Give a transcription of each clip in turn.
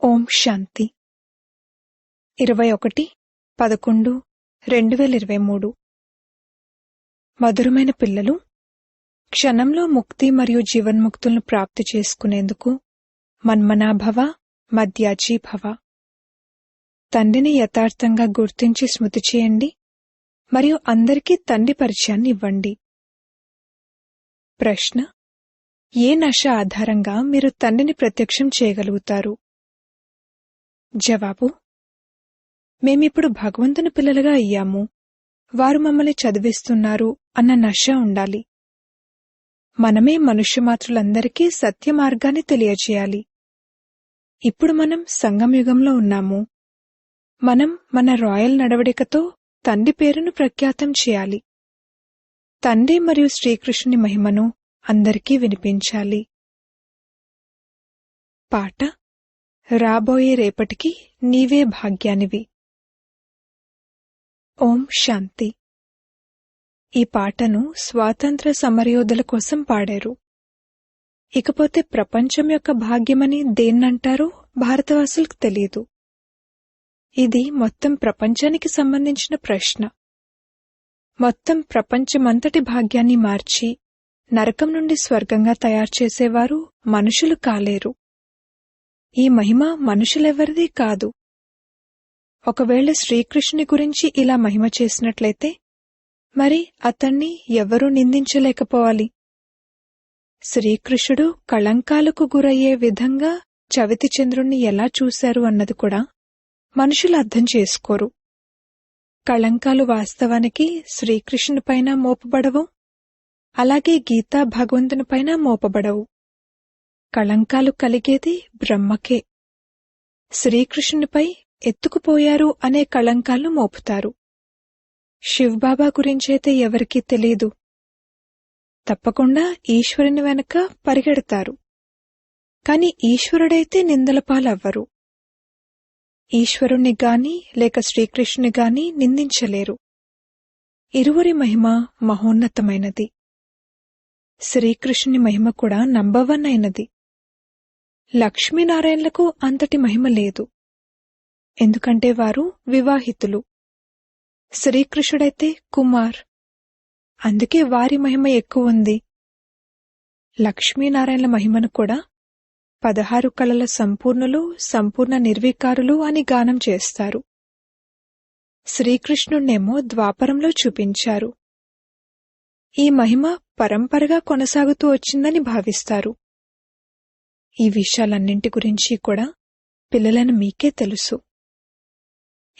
ఓం శాంతి 21/11/2023 మధురమైన పిల్లలు, క్షణంలో ముక్తి మరియు జీవన్ముక్తులను ప్రాప్తి చేసుకునేందుకు మన్మనాభవ మధ్యాజీభవ. తండ్రిని యథార్థంగా గుర్తించి స్మృతి చేయండి మరియు అందరికీ తండ్రి పరిచయాన్ని ఇవ్వండి. ప్రశ్న: ఏ నశ ఆధారంగా మీరు తండ్రిని ప్రత్యక్షం చేయగలుగుతారు? జవాబు: మేమిప్పుడు భగవంతుని పిల్లలుగా అయ్యాము, వారు మమ్మల్ని చదివిస్తున్నారు అన్న నశ ఉండాలి. మనమే మనుష్యమాతృలందరికీ సత్య మార్గాన్ని తెలియజేయాలి. ఇప్పుడు మనం సంగమయుగంలో ఉన్నాము. మనం మన రాయల్ నడవడికతో తండ్రి పేరును ప్రఖ్యాతం చేయాలి. తండ్రి మరియు శ్రీకృష్ణుని మహిమను అందరికీ వినిపించాలి. పాట: రాబోయే రేపటికి నీవే భాగ్యానివి. ఓం శాంతి. ఈ పాటను స్వాతంత్ర సమరయోధుల కోసం పాడారు. ఇకపోతే ప్రపంచం యొక్క భాగ్యమని దేన్నంటారో భారతవాసులకు తెలియదు. ఇది మొత్తం ప్రపంచానికి సంబంధించిన ప్రశ్న. మొత్తం ప్రపంచమంతటి భాగ్యాన్ని మార్చి నరకం నుండి స్వర్గంగా తయారుచేసేవారు మనుషులు కాలేరు. ఈ మహిమ మనుషులెవరిదీ కాదు. ఒకవేళ శ్రీకృష్ణుని గురించి ఇలా మహిమ చేసినట్లయితే మరి అతన్ని ఎవరూ నిందించలేకపోవాలి. శ్రీకృష్ణుడు కళంకాలకు గురయ్యే విధంగా చవితి చంద్రుణ్ణి ఎలా చూశారు అన్నది కూడా మనుషులు అర్థం చేసుకోరు. కళంకాలు వాస్తవానికి శ్రీకృష్ణునిపైన మోపబడవు, అలాగే గీతా భగవంతునిపైన మోపబడవు. కళంకాలు కలిగేది బ్రహ్మకే. శ్రీకృష్ణునిపై ఎత్తుకుపోయారు అనే కళంకాలను మోపుతారు. శివబాబా గురించైతే ఎవరికీ తెలీదు. తప్పకుండా ఈశ్వరుని వెనక పరిగెడతారు. కాని ఈశ్వరుడైతే నిందల పాలవ్వరు. ఈశ్వరుణ్ణి గాని లేక శ్రీకృష్ణుని గాని నిందించలేరు. ఇరువురి మహిమ మహోన్నతమైనది. శ్రీకృష్ణుని మహిమ కూడా నంబర్ 1 అయినది. లక్ష్మీనారాయణలకు అంతటి మహిమ లేదు, ఎందుకంటే వారు వివాహితులు. శ్రీకృష్ణుడైతే కుమార్, అందుకే వారి మహిమ ఎక్కువ ఉంది. లక్ష్మీనారాయణల మహిమను కూడా 16 కళల సంపూర్ణులు, సంపూర్ణ నిర్వికారులు అని గానం చేస్తారు. శ్రీకృష్ణుణ్ణేమో ద్వాపరంలో చూపించారు. ఈ మహిమ పరంపరగా కొనసాగుతూ వచ్చిందని భావిస్తారు. ఈ విషయాలన్నింటి గురించి కూడా పిల్లలను మీకే తెలుసు.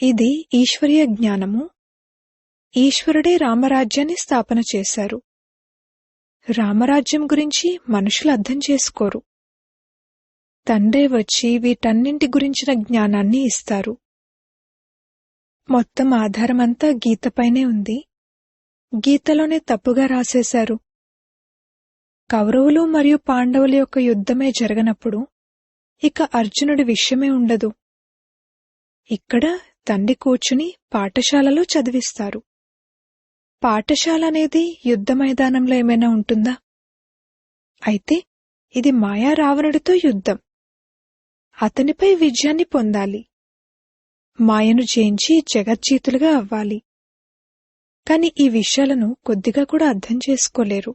ఇది ఈశ్వరీయ జ్ఞానము. ఈశ్వరుడే రామరాజ్యాన్ని స్థాపన చేశారు. రామరాజ్యం గురించి మనుషులు అర్థం చేసుకోరు. తండ్రే వచ్చి వీటన్నింటి గురించిన జ్ఞానాన్ని ఇస్తారు. మొత్తం ఆధారమంతా గీతపైనే ఉంది. గీతలోనే తప్పుగా రాసేశారు. కౌరవులు మరియు పాండవుల యొక్క యుద్ధమే జరగనప్పుడు ఇక అర్జునుడి విషయమే ఉండదు. ఇక్కడ తండ్రి కూర్చుని పాఠశాలలో చదివిస్తారు. పాఠశాల అనేది యుద్ధ మైదానంలో ఏమైనా ఉంటుందా? అయితే ఇది మాయా రావణుడితో యుద్ధం. అతనిపై విజయాన్ని పొందాలి. మాయను జయించి జగజ్జీతులుగా అవ్వాలి. కాని ఈ విషయాలను కొద్దిగా కూడా అర్థం చేసుకోలేరు.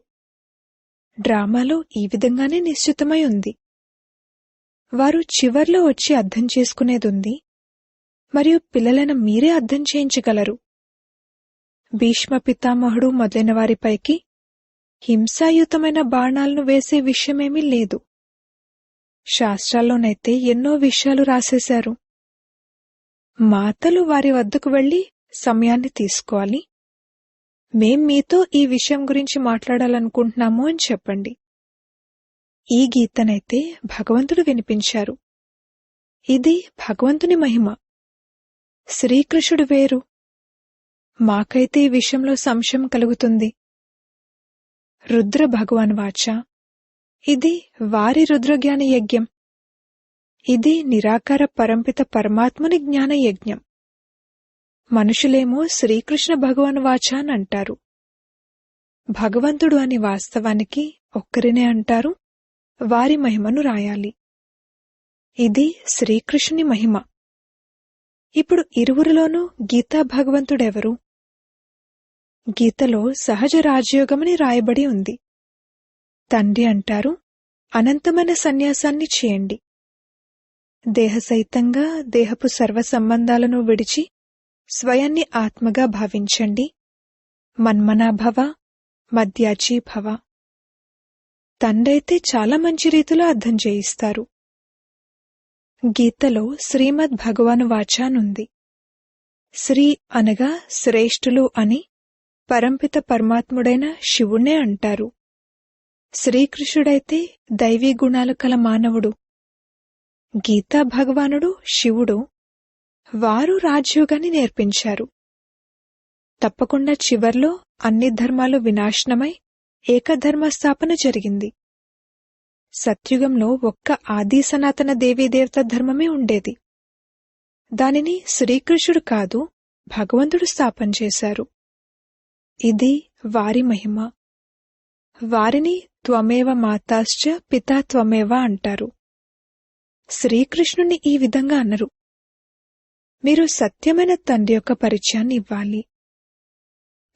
డ్రామాలో ఈ విధంగానే నిశ్చితమై ఉంది. వారు చివర్లో వచ్చి అర్థం చేసుకునేదుంది, మరియు పిల్లలైన మీరే అర్థం చేయించగలరు. భీష్మ పితామహుడు మొదలైన వారిపైకి హింసాయుతమైన బాణాలను వేసే విషయమేమీ లేదు. శాస్త్రాల్లోనైతే ఎన్నో విషయాలు రాసేశారు. మాతలు వారి వద్దకు వెళ్లి సమయాన్ని తీసుకోవాలి. మేం మీతో ఈ విషయం గురించి మాట్లాడాలనుకుంటున్నాము అని చెప్పండి. ఈ గీతనైతే భగవంతుడు వినిపించారు. ఇది భగవంతుని మహిమ. శ్రీకృష్ణుడు వేరు. మాకైతే ఈ విషయంలో సంశయం కలుగుతుంది. రుద్ర భగవాన్ వాచ, ఇది వారి రుద్రజ్ఞాన యజ్ఞం. ఇది నిరాకార పరంపిత పరమాత్మని జ్ఞాన యజ్ఞం. మనుషులేమో శ్రీకృష్ణ భగవాన్ వాచ అని అంటారు. భగవంతుడు అని వాస్తవానికి ఒక్కరినే అంటారు. వారి మహిమను రాయాలి. ఇది శ్రీకృష్ణుని మహిమ. ఇప్పుడు ఇరువురిలోనూ గీతా భగవంతుడెవరు? గీతలో సహజ రాజయోగమని రాయబడి ఉంది. తండ్రి అంటారు, అనంతమైన సన్యాసాన్ని చేయండి. దేహసహితంగా దేహపు సర్వ సంబంధాలను విడిచి స్వయాన్ని ఆత్మగా భావించండి. మన్మనాభవ, మధ్యాచి భవ. తండ్రైతే చాలా మంచి రీతిలో అర్థం చేయిస్తారు. గీతలో శ్రీమద్ భగవాను వాచానుంది. శ్రీ అనగా శ్రేష్ఠులు అని పరంపిత పరమాత్ముడైన శివుణ్ణే అంటారు. శ్రీకృష్ణుడైతే దైవీ గుణాలు కల మానవుడు. గీతా భగవానుడు శివుడు. వారు రాజయోగాన్ని నేర్పించారు. తప్పకుండా చివర్లో అన్ని ధర్మాలు వినాశనమై ఏకధర్మ స్థాపన జరిగింది. సత్యుగంలో ఒక్క ఆది సనాతన దేవీదేవత ధర్మమే ఉండేది. దానిని శ్రీకృష్ణుడు కాదు, భగవంతుడు స్థాపన చేశారు. ఇది వారి మహిమ. వారిని త్వమేవ మాతాశ్చ పితా త్వమేవ అంటారు. శ్రీకృష్ణుని ఈ విధంగా అన్నరు. మీరు సత్యమైన తండ్రి యొక్క పరిచయాన్ని ఇవ్వాలి.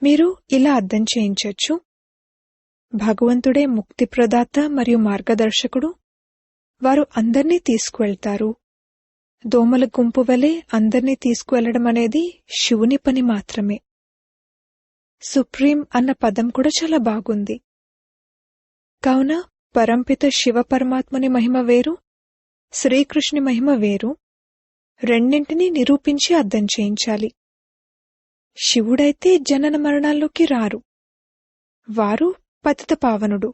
మీరు ఇలా అర్థం చేయించొచ్చు. భగవంతుడే ముక్తిప్రదాత మరియు మార్గదర్శకుడు. వారు అందర్నీ తీసుకువెళ్తారు. దోమల గుంపు వలె అందర్నీ తీసుకువెళ్లడం అనేది శివుని పని మాత్రమే. సుప్రీం అన్న పదం కూడా చాలా బాగుంది. కావున పరంపిత శివ పరమాత్ముని మహిమ వేరు, శ్రీకృష్ణుని మహిమ వేరు. రెండింటినీ నిరూపించి అర్థం చేయించాలి. శివుడైతే జనన మరణాల్లోకి రారు. వారు పతిత పావనుడు.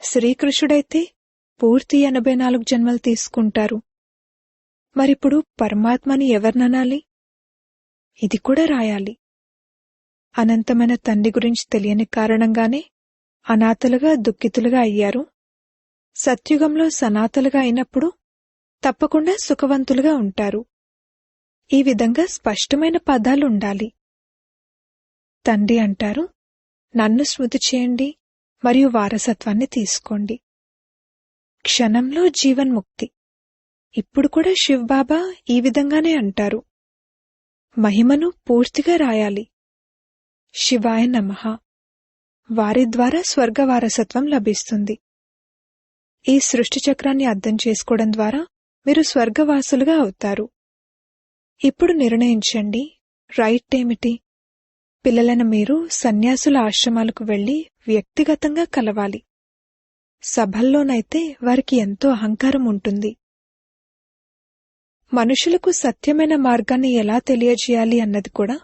శ్రీకృష్ణుడైతే పూర్తి 84 జన్మలు తీసుకుంటారు. మరిప్పుడు పరమాత్మని ఎవరిననాలి? ఇది కూడా రాయాలి. అనంతమైన తండ్రి గురించి తెలియని కారణంగానే అనాథలుగా దుఃఖితులుగా అయ్యారు. సత్యుగంలో సనాతలుగా అయినప్పుడు తప్పకుండా సుఖవంతులుగా ఉంటారు. ఈ విధంగా స్పష్టమైన పదాలుండాలి. తండ్రి అంటారు, నన్ను స్మృతి చేయండి మరియు వారసత్వాన్ని తీసుకోండి. క్షణంలో జీవన్ముక్తి. ఇప్పుడు కూడా శివబాబా ఈ విధంగానే అంటారు. మహిమను పూర్తిగా రాయాలి. శివాయ నమః. వారి ద్వారా స్వర్గ వారసత్వం లభిస్తుంది. ఈ సృష్టి చక్రాన్ని అర్థం చేసుకోవడం ద్వారా మీరు స్వర్గవాసులుగా అవుతారు. ఇప్పుడు నిర్ణయించండి, రైట్ ఏమిటి? పిల్లలను మీరు సన్యాసుల ఆశ్రమాలకు వెళ్లి వ్యక్తిగతంగా కలవాలి. సభల్లోనైతే వారికి ఎంతో అహంకారం ఉంటుంది. మనుషులకు సత్యమైన మార్గాన్ని ఎలా తెలియజేయాలి అన్నది కూడా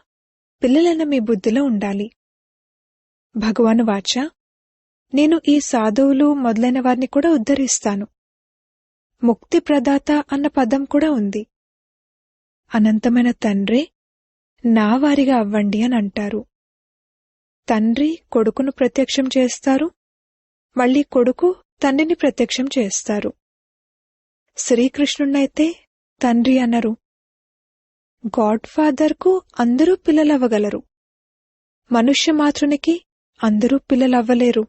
పిల్లలైన మీ బుద్ధిలో ఉండాలి. భగవాను వాచ, నేను ఈ సాధువులు మొదలైన వారిని కూడా ఉద్ధరిస్తాను. ముక్తి ప్రదాత అన్న పదం కూడా ఉంది. అనంతమైన తండ్రే నా వారిగా అవ్వండి అని అంటారు. తండ్రి కొడుకును ప్రత్యక్షం చేస్తారు, మళ్లీ కొడుకు తండ్రిని ప్రత్యక్షం చేస్తారు. శ్రీకృష్ణున్నైతే తండ్రి అన్నరు. గాడ్ ఫాదర్కు అందరూ పిల్లలవ్వగలరు. మనుష్యమాతృనికి అందరూ పిల్లలవ్వలేరు.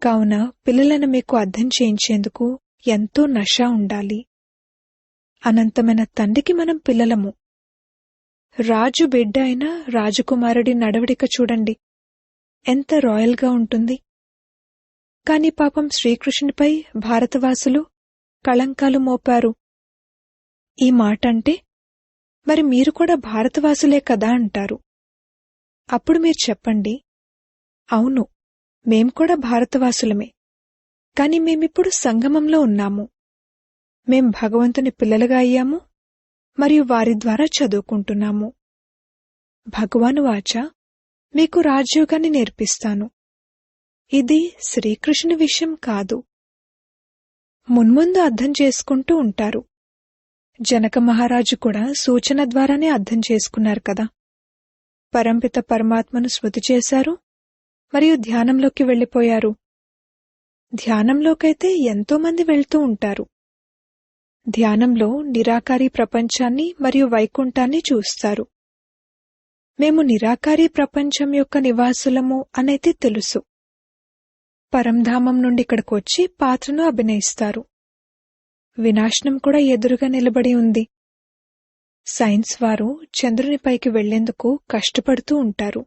కావున పిల్లలను మీకు అర్థం చేయించేందుకు ఎంతో నష ఉండాలి. అనంతమైన తండ్రికి మనం పిల్లలము. రాజు బిడ్డ అయిన రాజకుమారుడి నడవడిక చూడండి, ఎంత రాయల్గా ఉంటుంది. కాని పాపం శ్రీకృష్ణునిపై భారతవాసులు కళంకాలు మోపారు. ఈ మాట అంటే మరి మీరు కూడా భారతవాసులే కదా అంటారు. అప్పుడు మీరు చెప్పండి, అవును, మేం కూడా భారతవాసులమే. కాని మేమిప్పుడు సంగమంలో ఉన్నాము. మేం భగవంతుని పిల్లలుగా అయ్యాము మరియు వారి ద్వారా చదువుకుంటున్నాము. భగవాను వాచ, మీకు రాజయోగాన్ని నేర్పిస్తాను. ఇది శ్రీకృష్ణుని విషయం కాదు. మున్ముందు అర్థం చేసుకుంటూ ఉంటారు. జనక మహారాజు కూడా సూచన ద్వారానే అర్థం చేసుకున్నారు కదా. పరంపిత పరమాత్మను స్మృతి చేశారు మరియు ధ్యానంలోకి వెళ్లిపోయారు. ధ్యానంలోకైతే ఎంతోమంది వెళ్తూ ఉంటారు. ధ్యానంలో నిరాకారి ప్రపంచాన్ని మరియు వైకుంఠాన్ని చూస్తారు. మేము నిరాకారి ప్రపంచం యొక్క నివాసులము అనేది తెలుసు. పరంధామం నుండి ఇక్కడికొచ్చి పాత్రను అభినయిస్తారు. వినాశనం కూడా ఎదురుగా నిలబడి ఉంది. సైన్స్ వారు చంద్రునిపైకి వెళ్లేందుకు కష్టపడుతూ ఉంటారు.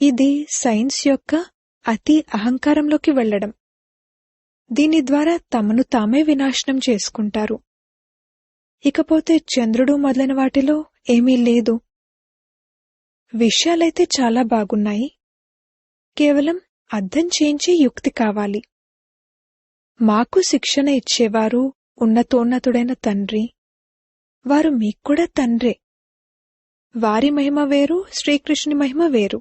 ఇది సైన్స్ యొక్క అతి అహంకారంలోకి వెళ్లడం. దీని ద్వారా తమను తామే వినాశనం చేసుకుంటారు. ఇకపోతే చంద్రుడు మొదలైన వాటిలో ఏమీ లేదు. విషయాలైతే చాలా బాగున్నాయి. కేవలం అర్థం చేయించే యుక్తి కావాలి. మాకు శిక్షణ ఇచ్చేవారు ఉన్నతోన్నతుడైన తండ్రి. వారు మీక్కూడా తండ్రే. వారి మహిమ వేరు, శ్రీకృష్ణుని మహిమ వేరు.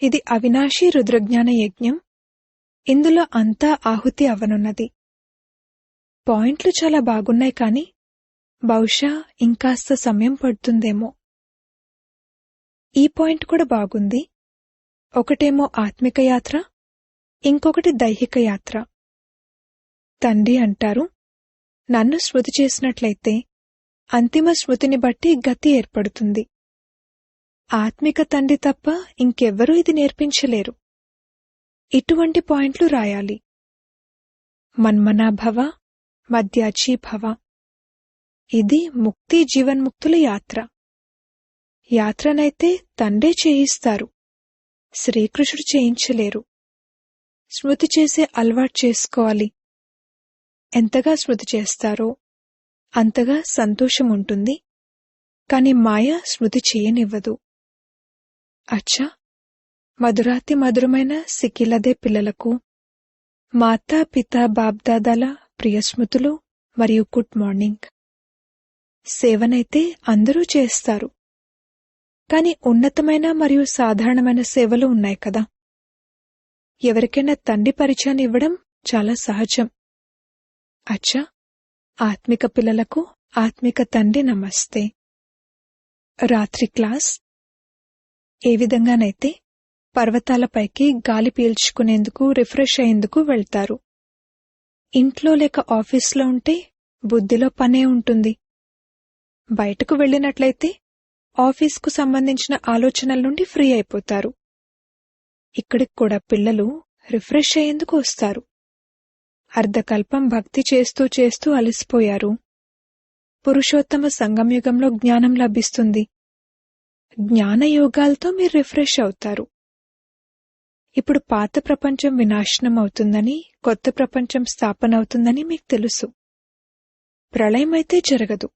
ఇది అవినాశీ రుద్రజ్ఞాన యజ్ఞం. ఇందులో అంతా ఆహుతి అవనున్నది. పాయింట్లు చాలా బాగున్నాయి, కాని బహుశా ఇంకాస్త సమయం పడుతుందేమో. ఈ పాయింట్ కూడా బాగుంది. ఒకటేమో ఆత్మిక యాత్ర, ఇంకొకటి దైహిక యాత్ర. తండ్రి అంటారు, నన్ను స్మృతి చేసినట్లయితే అంతిమ స్మృతిని బట్టి గతి ఏర్పడుతుంది. ఆత్మిక తండ్రి తప్ప ఇంకెవ్వరూ ఇది నేర్పించలేరు. ఇటువంటి పాయింట్లు రాయాలి. మన్మనాభవ, మధ్యాచి భవ. ఇది ముక్తి జీవన్ముక్తుల యాత్ర. యాత్రనైతే తండ్రే చేయిస్తారు, శ్రీకృష్ణుడు చేయించలేరు. స్మృతి చేసే అలవాటు చేసుకోవాలి. ఎంతగా స్మృతి చేస్తారో అంతగా సంతోషం ఉంటుంది. కాని మాయ స్మృతి చేయనివ్వదు. అచ్చా, మధురాతి మధురమైన సిక్కిలదే పిల్లలకు మాతా పిత బాబ్దాదాల ప్రియస్మృతులు మరియు గుడ్ మార్నింగ్. సేవనైతే అందరూ చేస్తారు, కాని ఉన్నతమైన మరియు సాధారణమైన సేవలు ఉన్నాయి కదా. ఎవరికైనా తండ్రి పరిచయాన్ని ఇవ్వడం చాలా సహజం. అచ్చా, ఆత్మిక పిల్లలకు ఆత్మిక తండ్రి నమస్తే. రాత్రి క్లాస్. ఏ విధంగానైతే పర్వతాలపైకి గాలి పీల్చుకునేందుకు, రిఫ్రెష్ అయ్యేందుకు వెళ్తారు. ఇంట్లో లేక ఆఫీస్లో ఉంటే బుద్ధిలో పనే ఉంటుంది. బయటకు వెళ్ళినట్లయితే ఆఫీస్కు సంబంధించిన ఆలోచనల నుండి ఫ్రీ అయిపోతారు. ఇక్కడికి కూడా పిల్లలు రిఫ్రెష్ అయ్యేందుకు వస్తారు. అర్ధకల్పం భక్తి చేస్తూ చేస్తూ అలసిపోయారు. పురుషోత్తమ సంగమయుగంలో జ్ఞానం లభిస్తుంది. జ్ఞానయోగాలతో మీరు రిఫ్రెష్ అవుతారు. ఇప్పుడు పాత ప్రపంచం వినాశనం అవుతుందని, కొత్త ప్రపంచం స్థాపన అవుతుందని మీకు తెలుసు. ప్రళయమైతే జరగదు.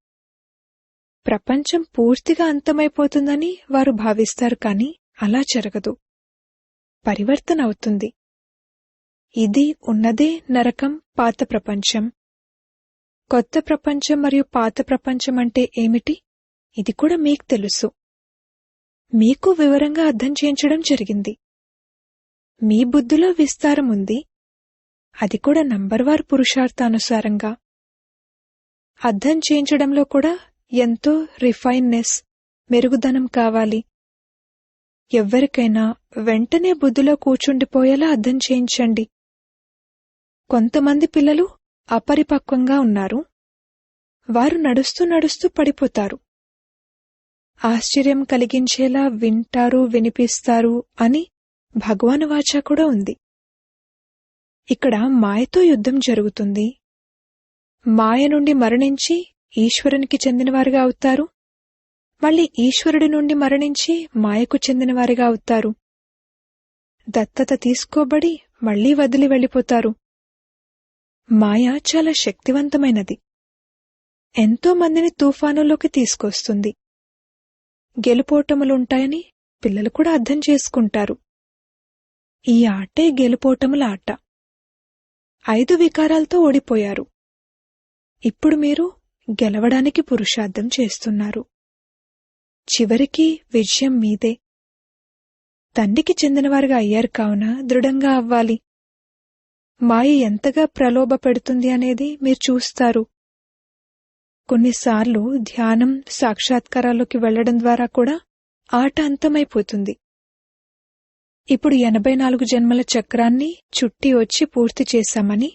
ప్రపంచం పూర్తిగా అంతమైపోతుందని వారు భావిస్తారు, కాని అలా జరగదు. పరివర్తన అవుతుంది. ఇది ఉన్నదే నరకం, పాత ప్రపంచం. కొత్త ప్రపంచం మరియు పాత ప్రపంచం అంటే ఏమిటి, ఇది కూడా మీకు తెలుసు. మీకు వివరంగా అర్థం చేయించడం జరిగింది. మీ బుద్ధిలో విస్తారం ఉంది. అది కూడా నంబర్వార్ పురుషార్థానుసారంగా. అర్థం చేయించడంలో కూడా ఎంతో రిఫైన్నెస్, మెరుగుదనం కావాలి. ఎవ్వరికైనా వెంటనే బుద్ధిలో కూర్చుండిపోయేలా అర్థం చేయించండి. కొంతమంది పిల్లలు అపరిపక్వంగా ఉన్నారు. వారు నడుస్తూ నడుస్తూ పడిపోతారు. ఆశ్చర్యం కలిగించేలా వింటారు, వినిపిస్తారు అని భగవాను వాచ కూడా ఉంది. ఇక్కడ మాయతో యుద్ధం జరుగుతుంది. మాయ నుండి మరణించి ఈశ్వరునికి చెందినవారుగా అవుతారు. మళ్ళీ ఈశ్వరుడి నుండి మరణించి మాయకు చెందినవారిగా అవుతారు. దత్తత తీసుకోబడి మళ్లీ వదిలి వెళ్ళిపోతారు. మాయ చాలా శక్తివంతమైనది. ఎంతో మందిని తుఫానులోకి తీసుకొస్తుంది. గెలుపోటములుంటాయని పిల్లలు కూడా అర్థం చేసుకుంటారు. ఈ ఆటే గెలుపోటముల ఆట. 5 వికారాలతో ఓడిపోయారు. ఇప్పుడు మీరు గెలవడానికి పురుషార్థం చేస్తున్నారు. చివరికి విజయం మీదే. తండ్రికి చెందినవారుగా అయ్యారు కావున దృఢంగా అవ్వాలి. మాయ ఎంతగా ప్రలోభ పెడుతుంది అనేది మీరు చూస్తారు. కొన్నిసార్లు ధ్యానం, సాక్షాత్కారాల్లోకి వెళ్లడం ద్వారా కూడా ఆట అంతమైపోతుంది. ఇప్పుడు 84 జన్మల చక్రాన్ని చుట్టి వచ్చి పూర్తి చేశామని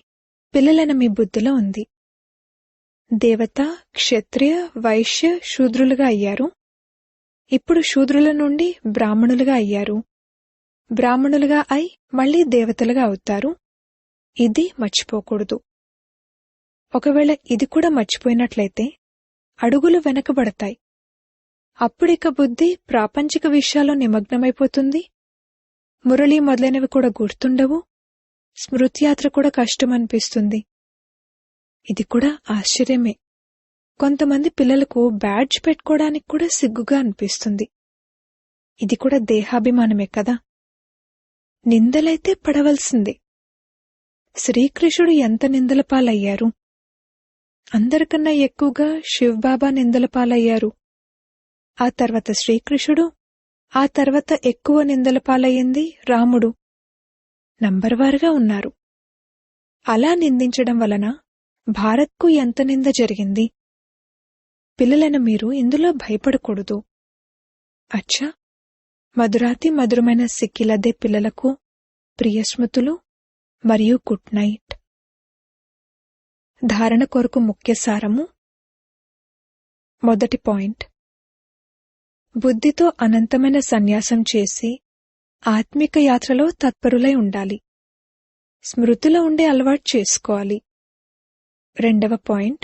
పిల్లలైన మీ బుద్ధిలో ఉంది. దేవత, క్షత్రియ, వైశ్య, శూద్రులుగా అయ్యారు. ఇప్పుడు శూద్రుల నుండి బ్రాహ్మణులుగా అయ్యారు. బ్రాహ్మణులుగా అయి మళ్లీ దేవతలుగా అవుతారు. ఇది మర్చిపోకూడదు. ఒకవేళ ఇది కూడా మర్చిపోయినట్లయితే అడుగులు వెనకబడతాయి. అప్పుడిక బుద్ధి ప్రాపంచిక విషయాల్లో నిమగ్నమైపోతుంది. మురళి మొదలైనవి కూడా గుర్తుండవు. స్మృతియాత్ర కూడా కష్టమనిపిస్తుంది. ఇది కూడా ఆశ్చర్యమే. కొంతమంది పిల్లలకు బ్యాడ్జ్ పెట్టుకోవడానికి కూడా సిగ్గుగా అనిపిస్తుంది. ఇది కూడా దేహాభిమానమే కదా. నిందలైతే పడవలసిందే. శ్రీకృష్ణుడు ఎంత నిందల పాలయ్యారు. అందరికన్నా ఎక్కువగా శివబాబా నిందల పాలయ్యారు. ఆ తర్వాత శ్రీకృష్ణుడు, ఆ తర్వాత ఎక్కువ నిందల పాలయ్యింది రాముడు. నంబర్వారుగా ఉన్నారు. అలా నిందించడం వలన భారత్కు ఎంత నింద జరిగింది. పిల్లలైన మీరు ఇందులో భయపడకూడదు. అచ్చా, మధురాతి మధురమైన సిక్కిలదే పిల్లలకు ప్రియస్మృతులు మరియు గుడ్ నైట్. ధారణ కొరకు ముఖ్య సారము. మొదటి పాయింట్, బుద్ధితో అనంతమైన సన్యాసం చేసి ఆత్మిక యాత్రలో తత్పరులై ఉండాలి. స్మృతిలో ఉండే అలవాటు చేసుకోవాలి. రెండవ పాయింట్,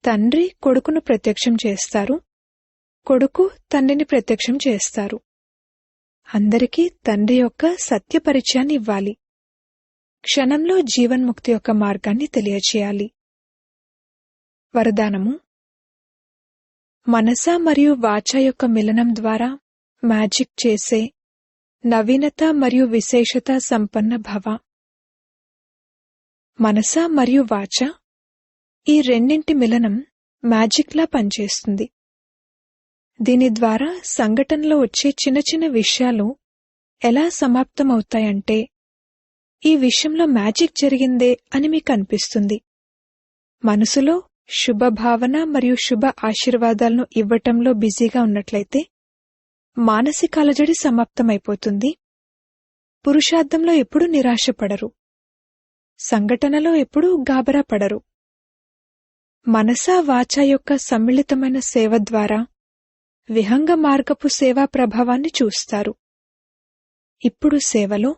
తండ్రి కొడుకును ప్రత్యక్షం చేస్తారు, కొడుకు తండ్రిని ప్రత్యక్షం చేస్తారు. అందరికీ తండ్రి యొక్క సత్య పరిచయాన్ని ఇవ్వాలి. క్షణంలో జీవన్ముక్తి యొక్క మార్గాన్ని తెలియచేయాలి. వరదానము. మనస మరియు వాచ యొక్క మిలనం ద్వారా మ్యాజిక్ చేసే నవీనత మరియు విశేషత సంపన్న భవ. మనస మరియు వాచ, ఈ రెండింటి మిలనం మ్యాజిక్లా పనిచేస్తుంది. దీని ద్వారా సంఘటనలో వచ్చే చిన్న చిన్న విషయాలు ఎలా సమాప్తమవుతాయంటే, ఈ విషయంలో మ్యాజిక్ జరిగిందే అని మీకు అనిపిస్తుంది. మనసులో శుభభావన మరియు శుభ ఆశీర్వాదాలను ఇవ్వటంలో బిజీగా ఉన్నట్లయితే మానసిక అలజడి సమాప్తమైపోతుంది. పురుషార్థంలో ఎప్పుడూ నిరాశపడరు. సంఘటనలో ఎప్పుడూ గాబరా పడరు. మనసా వాచ యొక్క సమ్మిళితమైన సేవ ద్వారా విహంగ మార్గపు సేవా ప్రభావాన్ని చూస్తారు. ఇప్పుడు సేవలో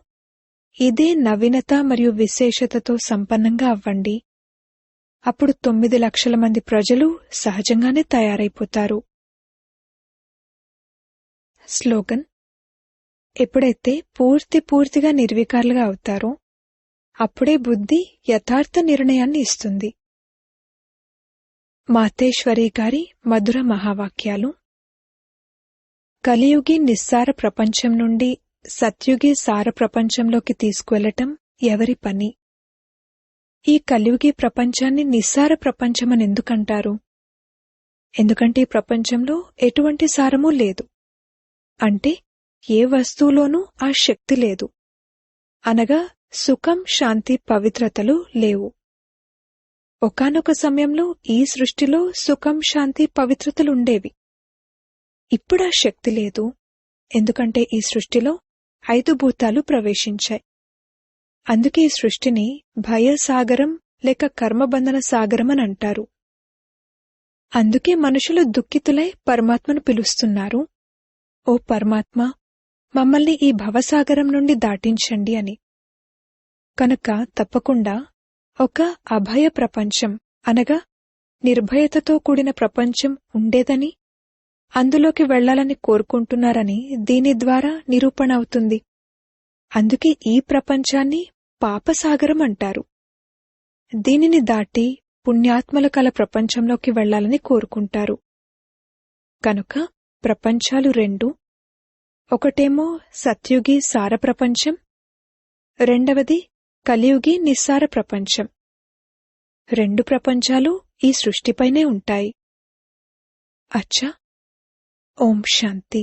ఇదే నవీనత మరియు విశేషతతో సంపన్నంగా అవ్వండి. అప్పుడు 9 లక్షల మంది ప్రజలు సహజంగానే తయారైపోతారు. స్లోగన్. ఎప్పుడైతే పూర్తిగా నిర్వికారులుగా అవుతారో అప్పుడే బుద్ధి యథార్థ నిర్ణయాన్ని ఇస్తుంది. మాతేశ్వరి గారి మధుర మహావాక్యాలు. కలియుగి నిస్సార ప్రపంచం నుండి సత్యుగి సార ప్రపంచంలోకి తీసుకువెళ్లటం ఎవరి పని? ఈ కలియుగి ప్రపంచాన్ని నిస్సార ప్రపంచమని ఎందుకంటారు? ఎందుకంటే ఈ ప్రపంచంలో ఎటువంటి సారమూ లేదు. అంటే ఏ వస్తువులోనూ ఆ శక్తి లేదు. అనగా సుఖం, శాంతి, పవిత్రతలు లేవు. ఒకానొక సమయంలో ఈ సృష్టిలో సుఖం, శాంతి, పవిత్రతలుండేవి. ఇప్పుడా శక్తి లేదు. ఎందుకంటే ఈ సృష్టిలో 5 భూతాలు ప్రవేశించాయి. అందుకే ఈ సృష్టిని భయసాగరం లేక కర్మబంధన సాగరం అని అంటారు. అందుకే మనుషులు దుఃఖితులై పరమాత్మను పిలుస్తున్నారు, ఓ పరమాత్మ, మమ్మల్ని ఈ భవసాగరం నుండి దాటించండి అని. కనుక తప్పకుండా ఒక అభయ ప్రపంచం అనగా నిర్భయతతో కూడిన ప్రపంచం ఉండేదని, అందులోకి వెళ్లాలని కోరుకుంటున్నారని దీని ద్వారా నిరూపణ అవుతుంది. అందుకే ఈ ప్రపంచాన్ని పాపసాగరం అంటారు. దీనిని దాటి పుణ్యాత్మల కల ప్రపంచంలోకి వెళ్లాలని కోరుకుంటారు. కనుక ప్రపంచాలు 2. ఒకటేమో సత్యుగి సార ప్రపంచం, రెండవది కలియుగి నిస్సార ప్రపంచం. 2 ప్రపంచాలు ఈ సృష్టిపైనే ఉంటాయి. అచ్చా, ఓం శాంతి.